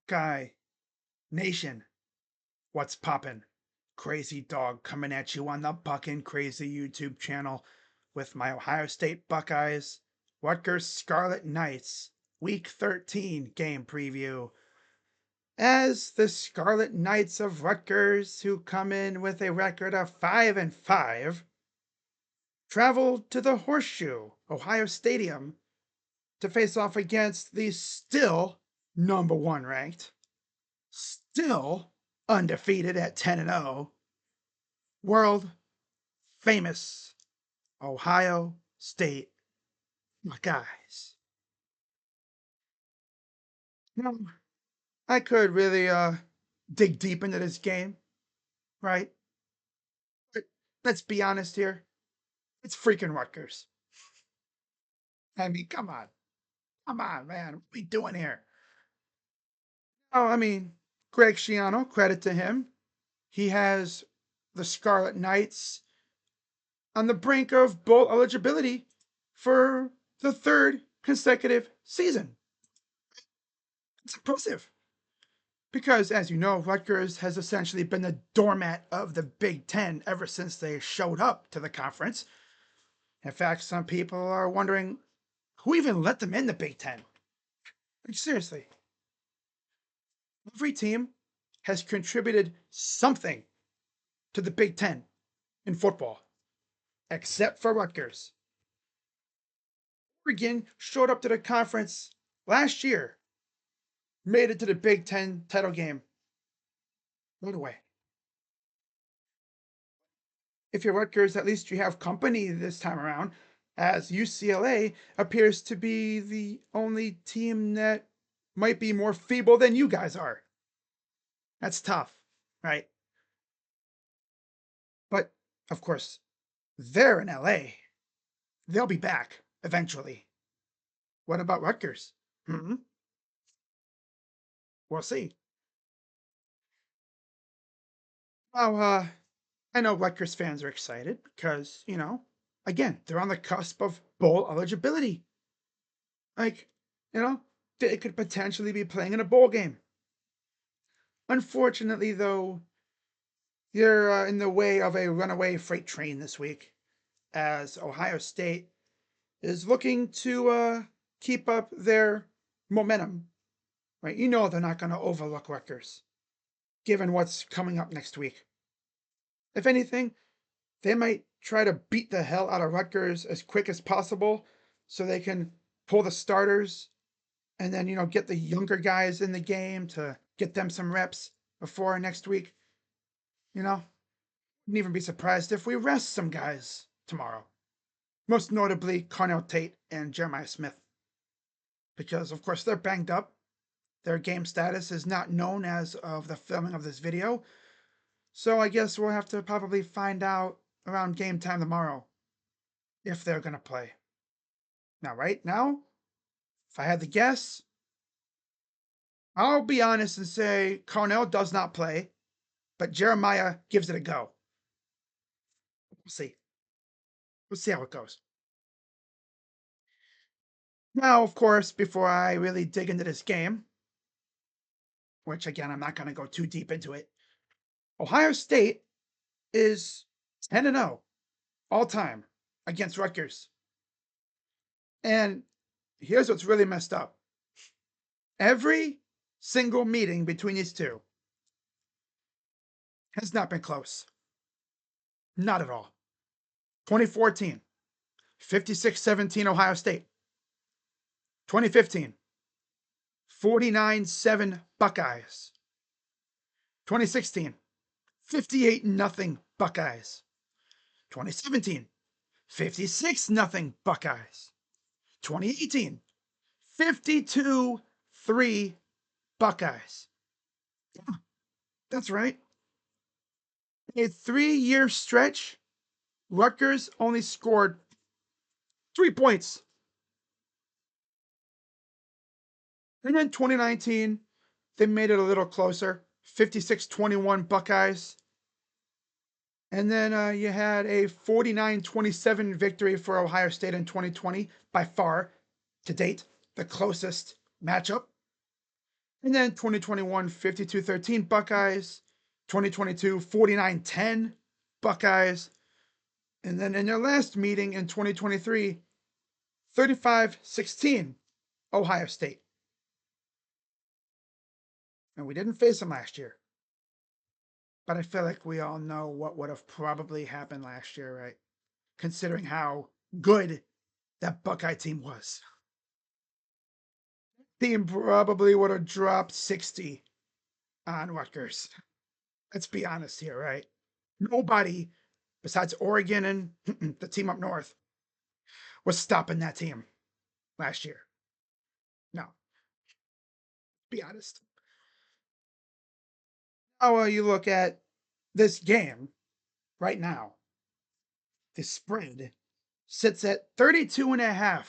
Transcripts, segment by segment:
Buckeye Nation, what's poppin'? Crazy Dog coming at you on the Buckin' Crazy YouTube channel with my Ohio State Buckeyes, Rutgers Scarlet Knights, Week 13 game preview. As the Scarlet Knights of Rutgers, who come in with a record of 5-5, travel to the Horseshoe, Ohio Stadium, to face off against the still number one ranked, still undefeated at 10-0, world famous Ohio State Buckeyes. Now, I could really dig deep into this game, right? But let's be honest here. It's freaking Rutgers. I mean, come on. Come on, man. What are we doing here? Oh, I mean, Greg Schiano, credit to him. He has the Scarlet Knights on the brink of bowl eligibility for the third consecutive season. It's impressive. Because, as you know, Rutgers has essentially been the doormat of the Big Ten ever since they showed up to the conference. In fact, some people are wondering who even let them in the Big Ten. Like, seriously. Every team has contributed something to the Big Ten in football, except for Rutgers. Oregon showed up to the conference last year, made it to the Big Ten title game right away. If you're Rutgers, at least you have company this time around, as UCLA appears to be the only team that might be more feeble than you guys are. That's tough, right? But, of course, they're in LA. They'll be back eventually. What about Rutgers? We'll see. Well, I know Rutgers fans are excited because, again, they're on the cusp of bowl eligibility. Like, they could potentially be playing in a bowl game. Unfortunately, though, you're in the way of a runaway freight train this week, as Ohio State is looking to keep up their momentum. Right? You know they're not going to overlook Rutgers, given what's coming up next week. If anything, they might try to beat the hell out of Rutgers as quick as possible so they can pull the starters and then, get the younger guys in the game to get them some reps before next week. Wouldn't even be surprised if we rest some guys tomorrow. Most notably, Carnell Tate and Jeremiah Smith. Because, of course, they're banged up. Their game status is not known as of the filming of this video. So I guess we'll have to probably find out around game time tomorrow if they're going to play. Now, right now, if I had to guess, I'll be honest and say Carnell does not play, but Jeremiah gives it a go. We'll see. We'll see how it goes. Now, of course, before I really dig into this game, which again, I'm not going to go too deep into it, Ohio State is 10-0 all time against Rutgers. And here's what's really messed up. Every single meeting between these two has not been close. Not at all. 2014, 56-17 Ohio State. 2015, 49-7 Buckeyes. 2016, 58-0 Buckeyes. 2017, 56-0 Buckeyes. 2018, 52-3 Buckeyes. Yeah, that's right. In a 3-year stretch, Rutgers only scored 3 points. And then 2019, they made it a little closer, 56-21 Buckeyes. And then you had a 49-27 victory for Ohio State in 2020, by far, to date, the closest matchup. And then 2021, 52-13 Buckeyes. 2022, 49-10 Buckeyes. And then in their last meeting in 2023, 35-16 Ohio State. And we didn't face them last year. But I feel like we all know what would have probably happened last year, right? Considering how good that Buckeye team was. Team probably would have dropped 60 on Rutgers. Let's be honest here, right? Nobody besides Oregon and the team up north was stopping that team last year. No, be honest. How you look at this game right now, the spread sits at 32.5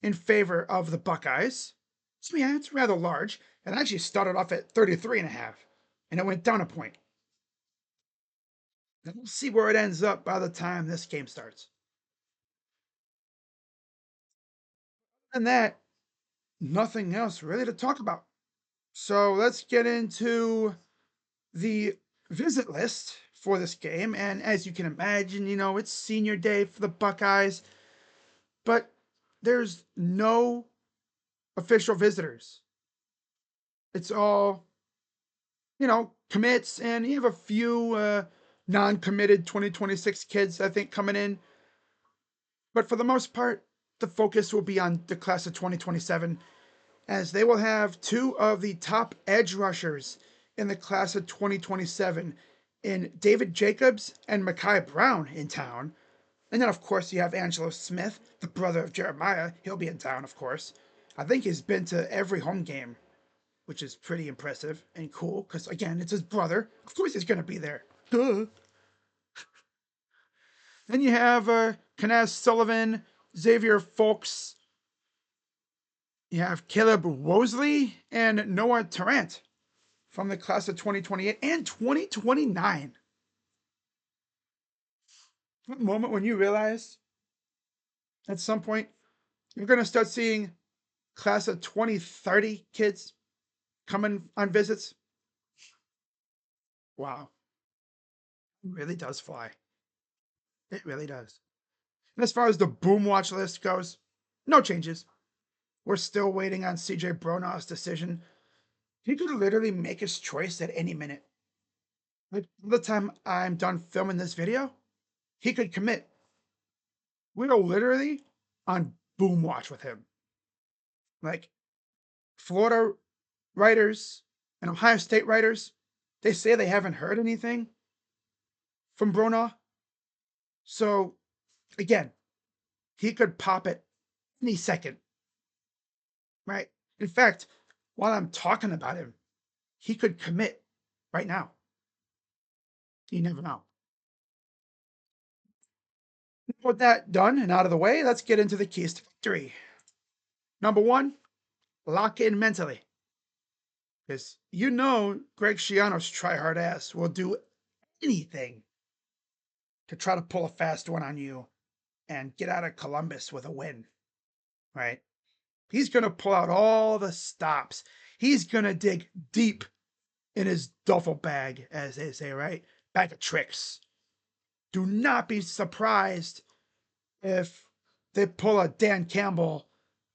in favor of the Buckeyes. So yeah, it's rather large. It actually started off at 33.5 and it went down a point. And we'll see where it ends up by the time this game starts. And that, nothing else really to talk about. So let's get into the visit list for this game. And as you can imagine, it's senior day for the Buckeyes, but there's no official visitors. It's all, commits, and you have a few non-committed 2026 kids, I think, coming in. But for the most part, the focus will be on the class of 2027, as they will have two of the top edge rushers in the class of 2027 in David Jacobs and Mekhi Brown in town. And then, of course, you have Angelo Smith, the brother of Jeremiah. He'll be in town, of course. I think he's been to every home game, which is pretty impressive and cool because, again, it's his brother. Of course he's going to be there. Duh. Then you have Knaz Sullivan, Xavier Folks. You have Caleb Wosley and Noah Tarrant from the class of 2028 and 2029. That moment when you realize at some point you're going to start seeing class of 2030 kids coming on visits. Wow. It really does fly. It really does. And as far as the boom watch list goes, no changes. We're still waiting on CJ Bronow's decision. He could literally make his choice at any minute. Like, by the time I'm done filming this video, he could commit. We're literally on boom watch with him. Like, Florida writers and Ohio State writers, they say they haven't heard anything from Bronaugh. So, again, he could pop it any second, right? In fact, while I'm talking about him, he could commit right now. You never know. With that done and out of the way, let's get into the keys to victory. Number one, lock in mentally. Because Greg Schiano's try-hard ass will do anything to try to pull a fast one on you and get out of Columbus with a win, right? He's going to pull out all the stops. He's going to dig deep in his duffel bag, as they say, right? Bag of tricks. Do not be surprised if they pull a Dan Campbell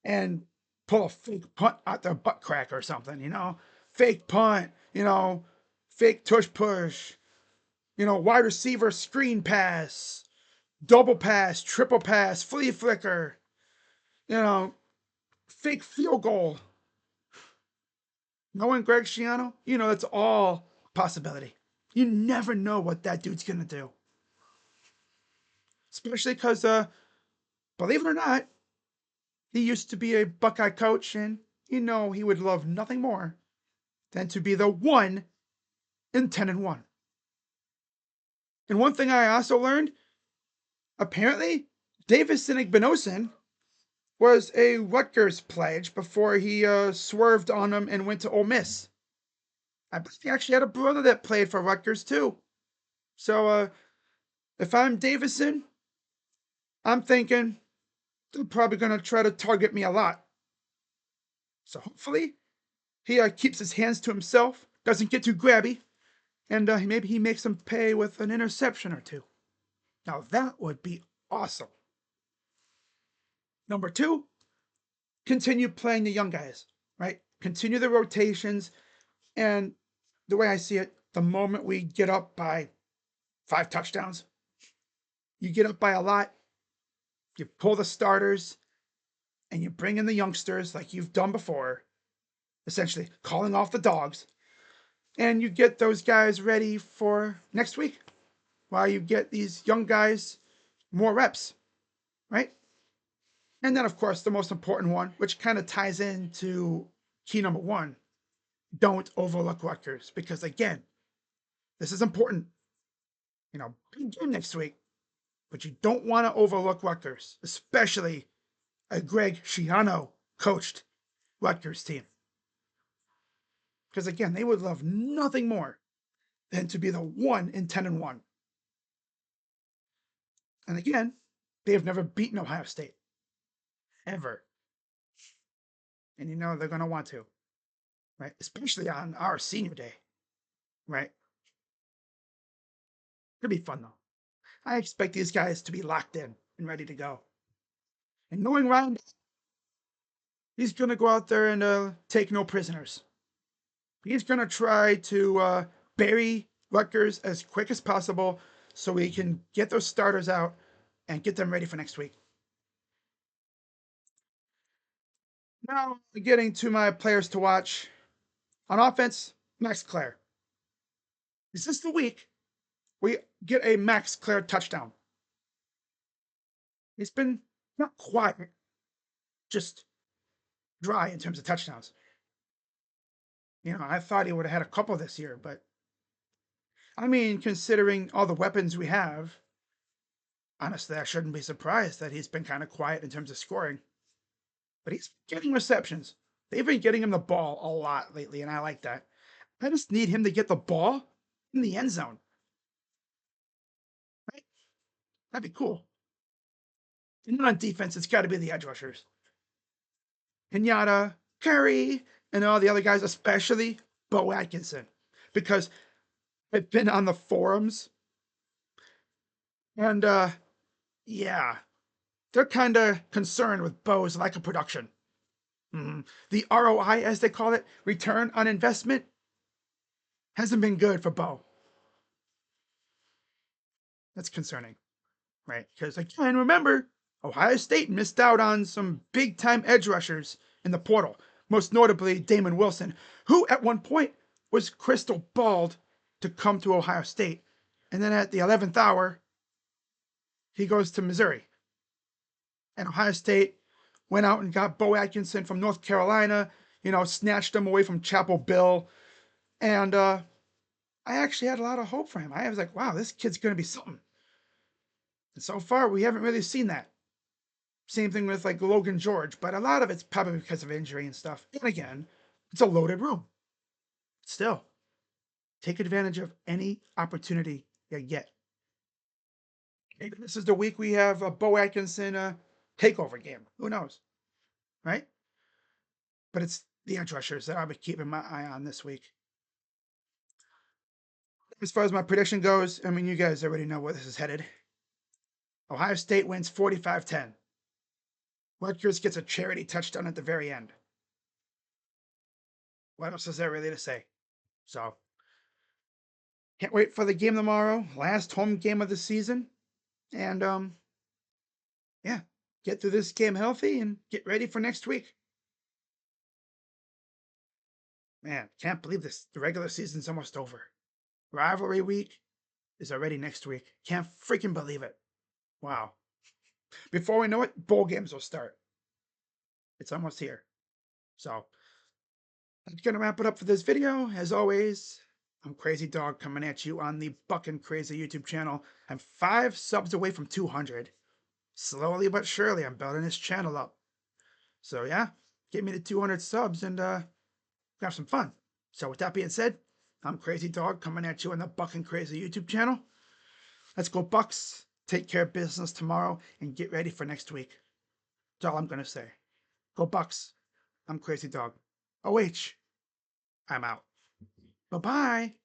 and pull a fake punt out their butt crack or something, Fake punt, fake tush push, wide receiver screen pass, double pass, triple pass, flea flicker, fake field goal. Knowing Greg Schiano, that's all possibility. You never know what that dude's going to do. Especially because, believe it or not, he used to be a Buckeye coach, and he would love nothing more than to be the 1 in 10-1. And one thing I also learned, apparently, Davison Igbinosun was a Rutgers pledge before he swerved on him and went to Ole Miss. I believe he actually had a brother that played for Rutgers too. So if I'm Davison, I'm thinking they're probably going to try to target me a lot. So hopefully he keeps his hands to himself, doesn't get too grabby, and maybe he makes them pay with an interception or two. Now that would be awesome. Number two, continue playing the young guys, right? Continue the rotations. And the way I see it, the moment we get up by 5 touchdowns, you get up by a lot, you pull the starters, and you bring in the youngsters like you've done before, essentially calling off the dogs, and you get those guys ready for next week while you get these young guys more reps, right? And then, of course, the most important one, which kind of ties into key number one, don't overlook Rutgers, because again, this is important. Big game next week, but you don't want to overlook Rutgers, especially a Greg Schiano coached Rutgers team. Because again, they would love nothing more than to be the 1-10-1. And again, they have never beaten Ohio State. Ever. And they're going to want to, right? Especially on our senior day, right? It'll be fun though. I expect these guys to be locked in and ready to go. And knowing Ryan, he's going to go out there and take no prisoners. He's going to try to bury Rutgers as quick as possible so we can get those starters out and get them ready for next week. Now, getting to my players to watch. On offense, Max Clare. Is this the week we get a Max Clare touchdown? He's been not quiet, just dry in terms of touchdowns. I thought he would have had a couple this year, but I mean, considering all the weapons we have, honestly, I shouldn't be surprised that he's been kind of quiet in terms of scoring. But he's getting receptions. They've been getting him the ball a lot lately, and I like that. I just need him to get the ball in the end zone. Right? That'd be cool. And then on defense, it's got to be the edge rushers. Kenyatta, Curry, and all the other guys, especially Bo Atkinson. Because I've been on the forums, and yeah, they're kind of concerned with Bo's lack of production. The ROI, as they call it, return on investment, hasn't been good for Bo. That's concerning, right? Because again, remember, Ohio State missed out on some big time edge rushers in the portal, most notably Damon Wilson, who at one point was crystal balled to come to Ohio State. And then at the 11th hour, he goes to Missouri. And Ohio State went out and got Bo Atkinson from North Carolina, snatched him away from Chapel Bill. And I actually had a lot of hope for him. I was like, wow, this kid's going to be something. And so far, we haven't really seen that. Same thing with like Logan George, but a lot of it's probably because of injury and stuff. And again, it's a loaded room. Still, take advantage of any opportunity you get. Maybe this is the week we have a Bo Atkinson takeover game. Who knows? Right? But it's the edge rushers that I'll be keeping my eye on this week. As far as my prediction goes, I mean, you guys already know where this is headed. Ohio State wins 45-10. Rutgers gets a charity touchdown at the very end. What else is there really to say? So, can't wait for the game tomorrow. Last home game of the season. And, yeah, get through this game healthy and get ready for next week. Man, can't believe this. The regular season's almost over. Rivalry week is already next week. Can't freaking believe it. Wow. Before we know it, bowl games will start. It's almost here. So, that's going to wrap it up for this video. As always, I'm Crazy Dog coming at you on the Buckin' Crazy YouTube channel. I'm 5 subs away from 200. Slowly but surely, I'm building this channel up. So yeah, get me to 200 subs and have some fun. So with that being said, I'm Crazy Dog coming at you on the Buckin' Crazy YouTube channel. Let's go Bucks. Take care of business tomorrow and get ready for next week. That's all I'm going to say. Go Bucks. I'm Crazy Dog. OH. I'm out. Bye bye.